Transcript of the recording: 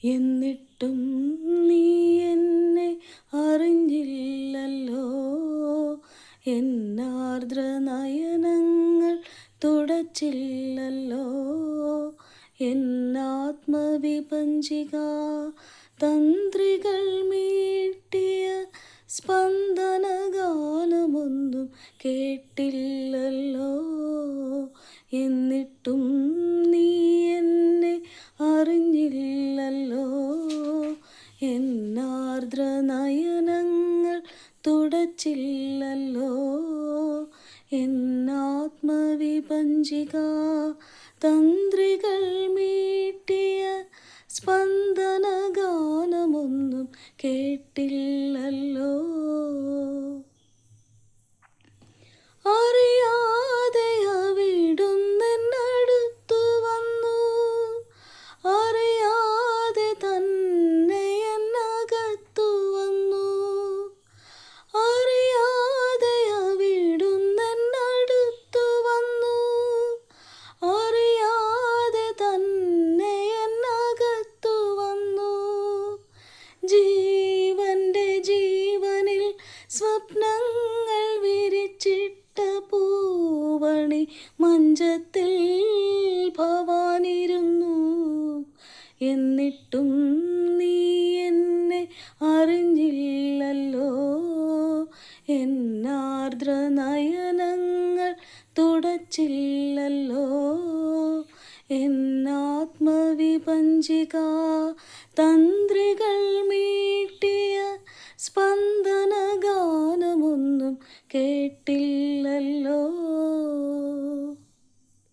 എന്നിട്ടും നീ എന്നെ അറിഞ്ഞില്ലല്ലോ. എന്നാർദ്ര നയനങ്ങൾ തുടച്ചില്ലല്ലോ. എന്നാത്മവിഭജിക തന്ത്രികൾ മീട്ടിയ സ്പന്ദനഗാനമൊന്നും കേട്ടില്ലല്ലോ. എന്നിട്ടും നീ എന്നെ അറിഞ്ഞില്ലല്ലോ. എന്നാർദ്ര നയനങ്ങൾ തുടച്ചില്ലല്ലോ. എന്നാത്മവിഭജിക തന്ത്രികൾ മീട്ടിയ സ്പന്ദനഗാനമൊന്നും കേട്ടില്ലല്ലോ. അറിയാതെ അവിടുന്നെന്നടുത്തു വന്നു. അറിയാതെ തന്നെ എന്നകത്തു വന്നു. അറിയാതെ അവിടുന്നെന്നടുത്തു വന്നു. അറിയാതെ തന്നെ എന്നകത്തു വന്നു. ജീവന്റെ ജീവനിൽ സ്വപ്നങ്ങൾ വിരിച്ചിട്ട പൂവണി മഞ്ചത്തിൽ ഭവാനിരുന്നു. എന്നിട്ടും നീ എന്നെ അറിഞ്ഞില്ലല്ലോ. എന്നാർദ്ര നയനങ്ങൾ തുടച്ചില്ലല്ലോ. എന്നാത്മവിഭജിക തന്ത്രികൾ മീട്ടിയ സ്പന്ദനഗാനമൊന്നും കേട്ടില്ലല്ലോ.